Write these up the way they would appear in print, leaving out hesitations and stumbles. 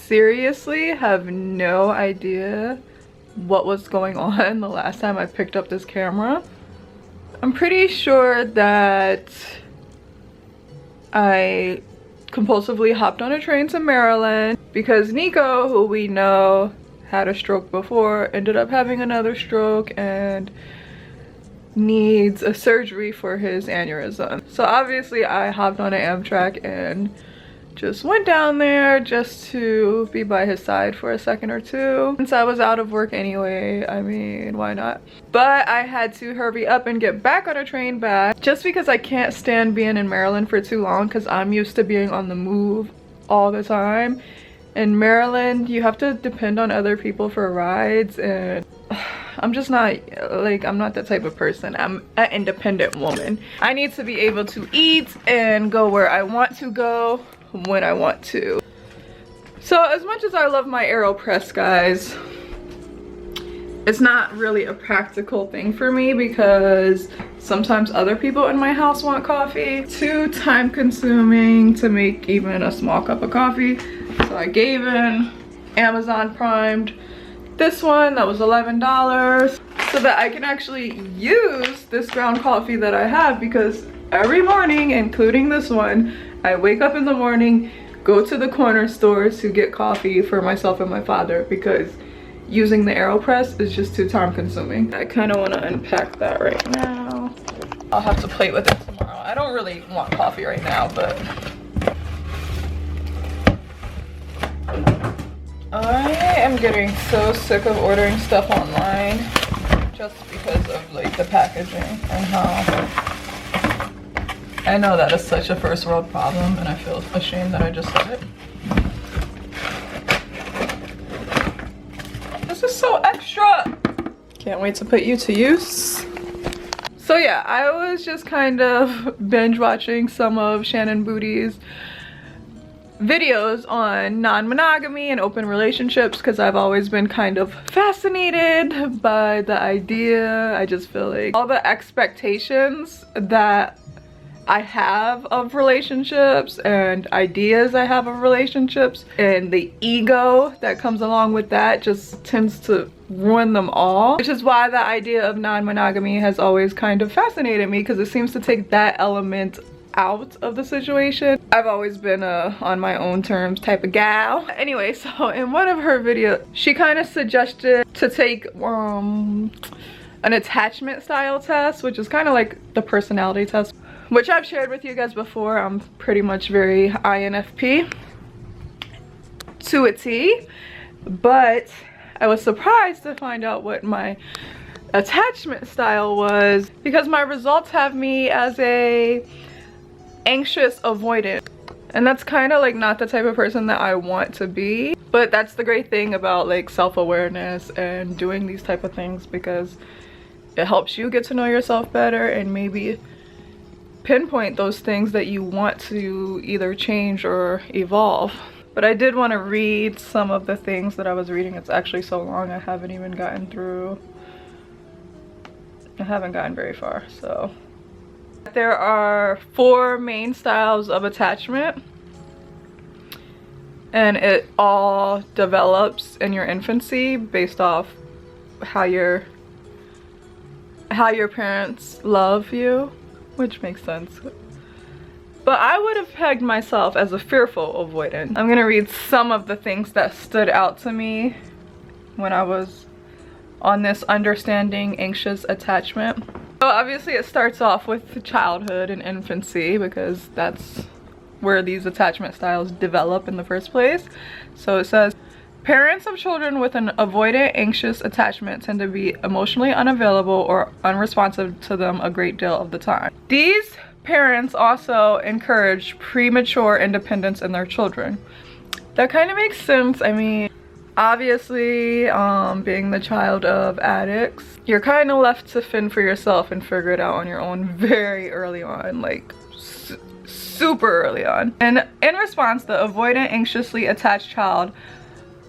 seriously have no idea what was going on the last time I picked up this camera. I'm pretty sure that I compulsively hopped on a train to Maryland because Nico, who we know had a stroke before, ended up having another stroke and needs a surgery for his aneurysm. So obviously I hopped on an Amtrak and just went down there just to be by his side for a second or two. Since I was out of work anyway, I mean, why not? But I had to hurry up and get back on a train back just because I can't stand being in Maryland for too long because I'm used to being on the move all the time. In Maryland, you have to depend on other people for rides, and I'm just not, like, I'm not that type of person. I'm an independent woman. I need to be able to eat and go where I want to go when I want to. So as much as I love my AeroPress, guys, it's not really a practical thing for me because sometimes other people in my house want coffee. Too time consuming to make even a small cup of coffee. So I gave in, Amazon primed this one that was $11 so that I can actually use this ground coffee that I have, because every morning, including this one, I wake up in the morning, go to the corner store to get coffee for myself and my father because using the AeroPress is just too time consuming. I kind of want to unpack that right now. I'll have to play with it tomorrow. I don't really want coffee right now, but I am getting so sick of ordering stuff online just because of like the packaging and how I know that is such a first world problem, and I feel ashamed that I just said it. This is so extra. Can't wait to put you to use. So yeah, I was just kind of binge watching some of Shannon Booty's videos on non-monogamy and open relationships because I've always been kind of fascinated by the idea. I just feel like all the expectations that I have of relationships and ideas I have of relationships and the ego that comes along with that just tends to ruin them all, which is why the idea of non-monogamy has always kind of fascinated me, because it seems to take that element out of the situation. I've always been a on my own terms type of gal. Anyway, so in one of her videos she kind of suggested to take an attachment style test, which is kind of like the personality test, which I've shared with you guys before. I'm pretty much very INFP to a T, but I was surprised to find out what my attachment style was because my results have me as a anxious avoidant, and that's kind of like not the type of person that I want to be. But that's the great thing about like self-awareness and doing these type of things, because it helps you get to know yourself better and maybe pinpoint those things that you want to either change or evolve. But I did want to read some of the things that I was reading. It's actually so long I haven't even gotten through. I haven't gotten very far. So there are 4 main styles of attachment, and it all develops in your infancy based off how your parents love you, which makes sense. But I would have pegged myself as a fearful avoidant. I'm gonna read some of the things that stood out to me when I was on this understanding anxious attachment. So obviously it starts off with childhood and infancy, because that's where these attachment styles develop in the first place. So it says, parents of children with an avoidant anxious attachment tend to be emotionally unavailable or unresponsive to them a great deal of the time. These parents also encourage premature independence in their children. That kind of makes sense. I mean, obviously, being the child of addicts, you're kind of left to fend for yourself and figure it out on your own very early on, like super early on. And in response, the avoidant anxiously attached child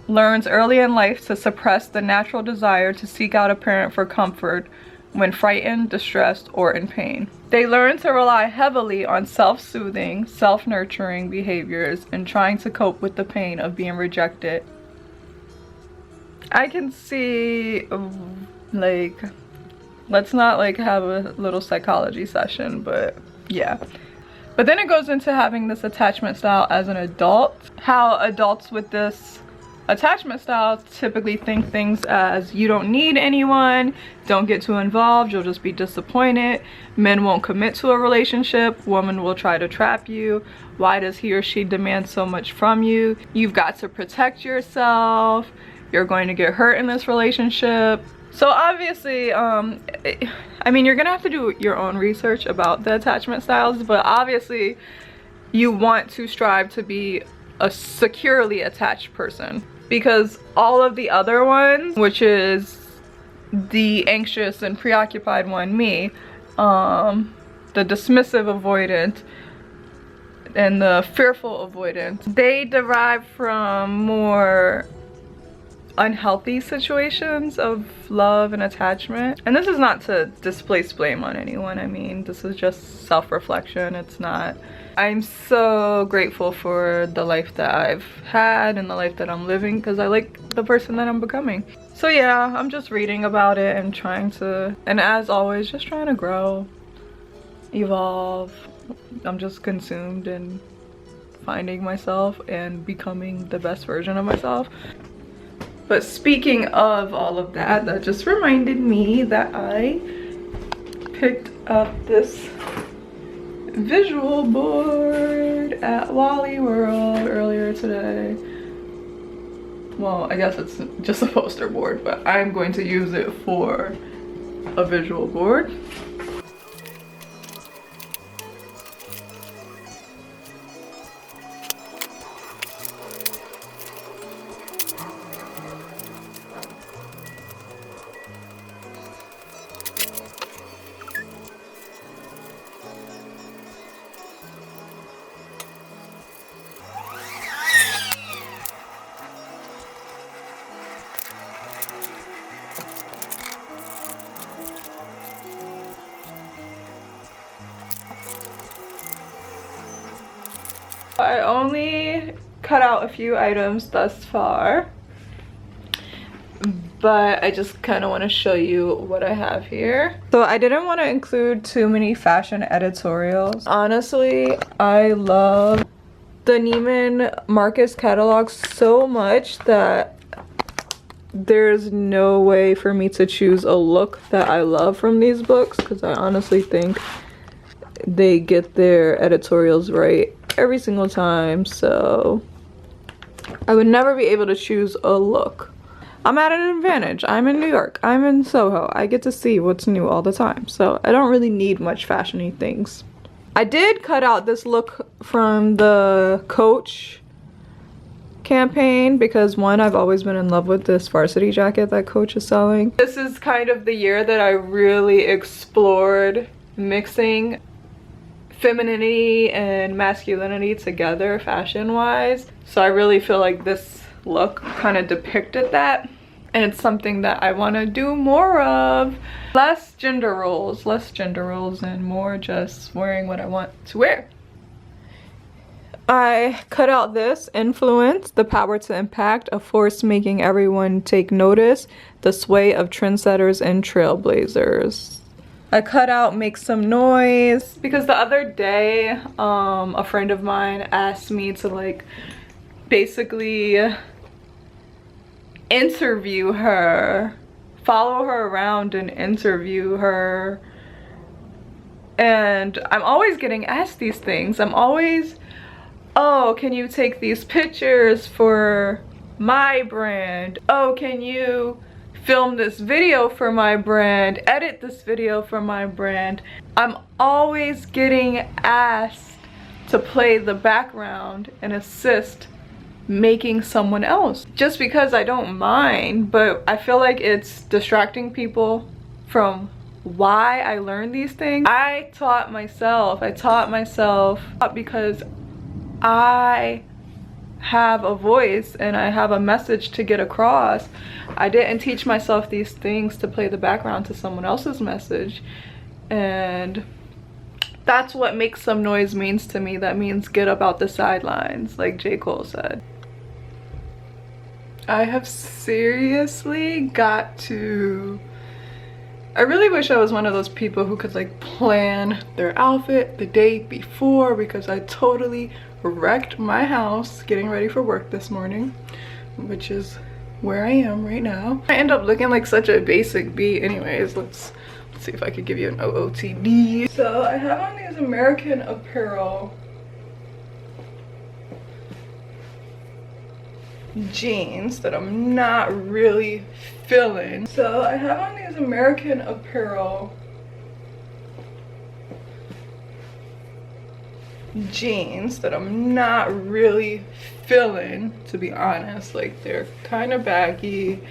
learns early in life to suppress the natural desire to seek out a parent for comfort when frightened, distressed, or in pain. They learn to rely heavily on self-soothing, self-nurturing behaviors in trying to cope with the pain of being rejected. I can see, like, let's not like have a little psychology session, but yeah. But then it goes into having this attachment style as an adult. How adults with this attachment style typically think things as, you don't need anyone, don't get too involved, you'll just be disappointed, men won't commit to a relationship, woman will try to trap you, why does he or she demand so much from you, you've got to protect yourself, you're going to get hurt in this relationship. So obviously, I mean, you're gonna have to do your own research about the attachment styles, but obviously you want to strive to be a securely attached person, because all of the other ones, which is the anxious and preoccupied one, me, the dismissive avoidant, and the fearful avoidant, they derive from more unhealthy situations of love and attachment. And this is not to displace blame on anyone. I mean, this is just self-reflection. It's not. I'm so grateful for the life that I've had and the life that I'm living, because I like the person that I'm becoming. So yeah, I'm just reading about it and trying to, and as always, just trying to grow, evolve. I'm just consumed in finding myself and becoming the best version of myself. But speaking of all of that, that just reminded me that I picked up this visual board at Wally World earlier today. Well, I guess it's just a poster board, but I'm going to use it for a visual board. I only cut out a few items thus far, but I just kind of want to show you what I have here. So I didn't want to include too many fashion editorials. Honestly, I love the Neiman Marcus catalog so much that there's no way for me to choose a look that I love from these books, because I honestly think they get their editorials right every single time. So I would never be able to choose a look. I'm at an advantage. I'm in New York. I'm in Soho. I get to see what's new all the time. So I don't really need much fashion-y things. I did cut out this look from the Coach campaign because, one, I've always been in love with this varsity jacket that Coach is selling. This is kind of the year that I really explored mixing femininity and masculinity together fashion-wise. So I really feel like this look kind of depicted that, and it's something that I want to do more of. Less gender roles and more just wearing what I want to wear. I cut out this influence, the power to impact, a force making everyone take notice, the sway of trendsetters and trailblazers. I cut out make some noise because the other day a friend of mine asked me to like basically interview her, follow her around and interview her. And I'm always getting asked these things. I'm always, oh, can you take these pictures for my brand? Oh, can you film this video for my brand, edit this video for my brand? I'm always getting asked to play the background and assist making someone else, just because I don't mind, but I feel like it's distracting people from why I learned these things. I taught myself because I have a voice and I have a message to get across. I didn't teach myself these things to play the background to someone else's message. And that's what Make Some Noise means to me. That means get up out the sidelines, like J. Cole said. I have seriously got to... I really wish I was one of those people who could like plan their outfit the day before, because I totally wrecked my house getting ready for work this morning, which is where I am right now. I end up looking like such a basic bee. Anyways, let's see if I could give you an OOTD. So I have on these American Apparel jeans that I'm not really feeling. So I have on these American Apparel jeans that I'm not really feeling, to be honest. Like, they're kind of baggy.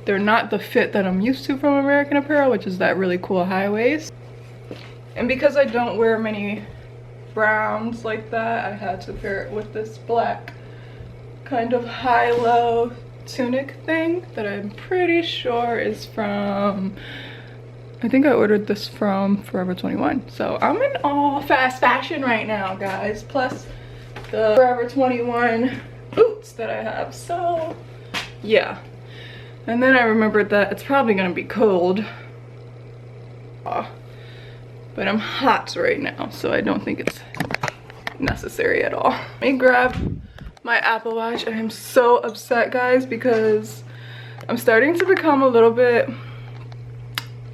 They're not the fit that I'm used to from American Apparel, which is that really cool high waist. And because I don't wear many browns like that, I had to pair it with this black kind of high-low tunic thing that I'm pretty sure is from, I think I ordered this from Forever 21. So I'm in all fast fashion right now, guys. Plus the Forever 21 boots that I have. So yeah. And then I remembered that it's probably gonna be cold. But I'm hot right now, so I don't think it's necessary at all. Let me grab my Apple Watch. I am so upset, guys, because I'm starting to become a little bit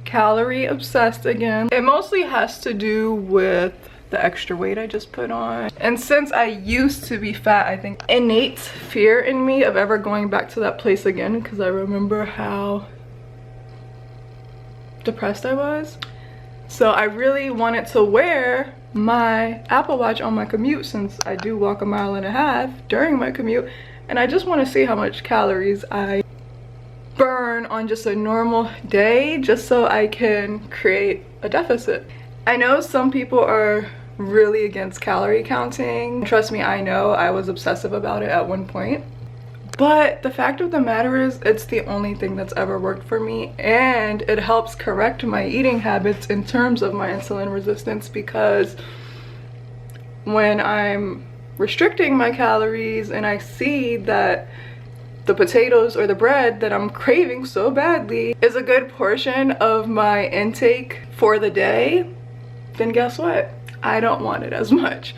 calorie obsessed again. It mostly has to do with the extra weight I just put on. And since I used to be fat, I think innate fear in me of ever going back to that place again, because I remember how depressed I was. So I really wanted to wear my Apple Watch on my commute, since I do walk 1.5 miles during my commute, and I just want to see how much calories I burn on just a normal day, just so I can create a deficit. I know some people are really against calorie counting. Trust me, I know I was obsessive about it at one point. But the fact of the matter is, it's the only thing that's ever worked for me, and it helps correct my eating habits in terms of my insulin resistance, because when I'm restricting my calories and I see that the potatoes or the bread that I'm craving so badly is a good portion of my intake for the day, then guess what? I don't want it as much.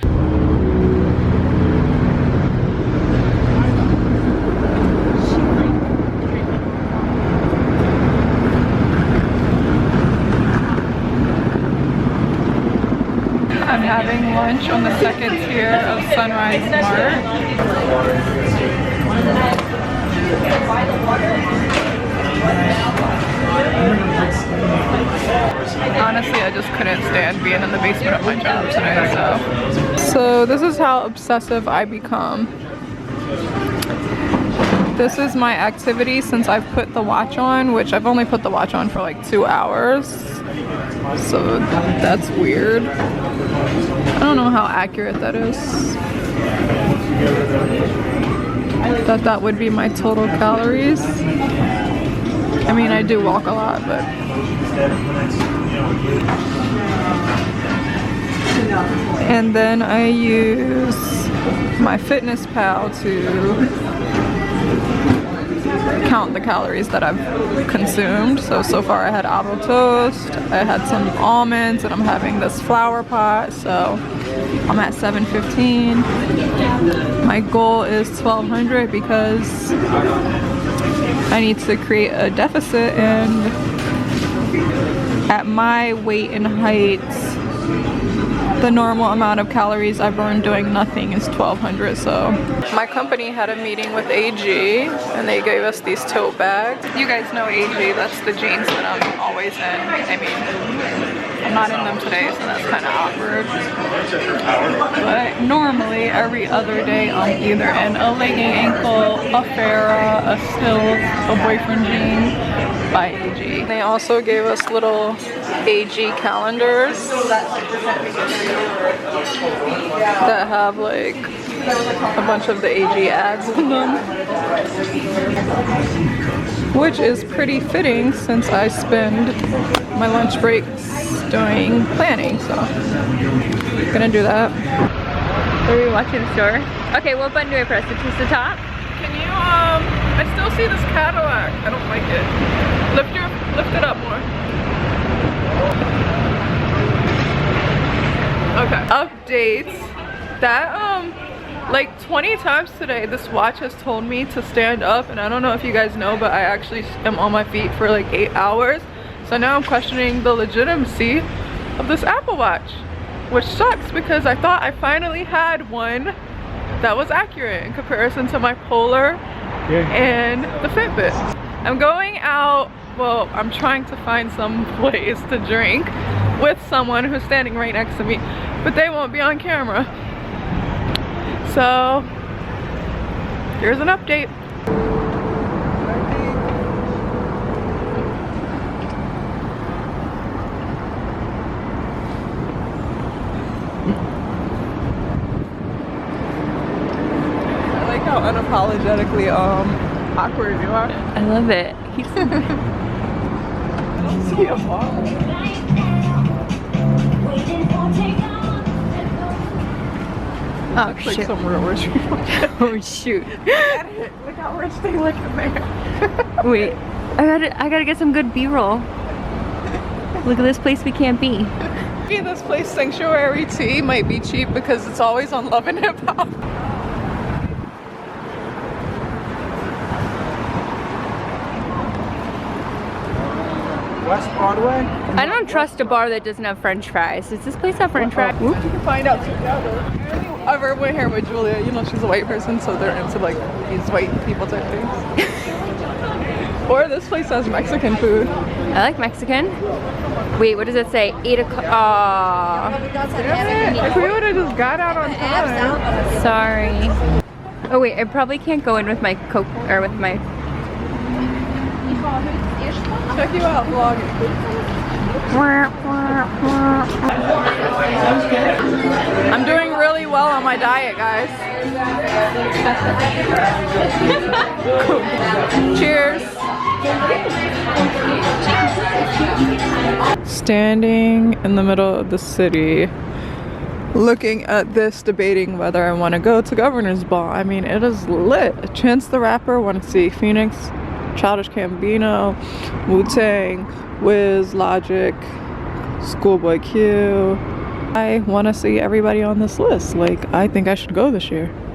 I'm having lunch on the second tier of Sunrise Mart. Honestly, I just couldn't stand being in the basement of my job today, so this is how obsessive I become. This is my activity since I've put the watch on, which I've only put the watch on for like 2 hours. So that's weird. I don't know how accurate that is. That would be my total calories. I mean, I do walk a lot, but and then I use my Fitness Pal to count the calories that I've consumed. So far I had avocado toast, I had some almonds, and I'm having this flour pot, so I'm at 715. My goal is 1200 because I need to create a deficit, and at my weight and height, the normal amount of calories I burn doing nothing is 1200. So my company had a meeting with AG and they gave us these tote bags. You guys know AG, that's the jeans that I'm always in. I mean, I'm not in them today, so that's kind of awkward. But normally every other day I'm either in a legging ankle, a Farrah, a Stills, a boyfriend jean by AG. They also gave us little AG calendars that have like a bunch of the AG ads on them, which is pretty fitting since I spend my lunch breaks doing planning, so I'm gonna do that. Are we watching the store? Okay, what button do I press? To twist the top? Can you, I still see this Cadillac. I don't like it. Lift it up more. Okay, updates. That, like 20 times today, this watch has told me to stand up, and I don't know if you guys know, but I actually am on my feet for like 8 hours. So now I'm questioning the legitimacy of this Apple Watch, which sucks because I thought I finally had one that was accurate in comparison to my Polar and the Fitbit. I'm going out, well, I'm trying to find some place to drink with someone who's standing right next to me, but they won't be on camera. So here's an update. I like how unapologetically awkward you are. I love it. He's I don't see a ball. oh Like shit. some real rich people. Oh shoot. Look how rich they look in there. Wait, I gotta get some good B-roll. Look at this place we can't be. Maybe this place Sanctuary Tea might be cheap because it's always on Love and Hip Hop. West Broadway? I don't trust a bar that doesn't have french fries. Does this place have french fries? You can find out together. I ever went here with Julia, you know she's a white person, so they're into like these white people type things. Or this place has Mexican food. I like Mexican. Wait, what does it say? 8 o'clock. If we would have just got out on time. Sorry. Oh wait, I probably can't go in with my Coke or with my. Check you out vlogging. I'm doing really well on my diet, guys. Cheers. Standing in the middle of the city, looking at this, debating whether I want to go to Governor's Ball. I mean, it is lit. Chance the Rapper, want to see Phoenix, Childish Gambino, Wu-Tang, Wiz, Logic, Schoolboy Q. I want to see everybody on this list. Like, I think I should go this year.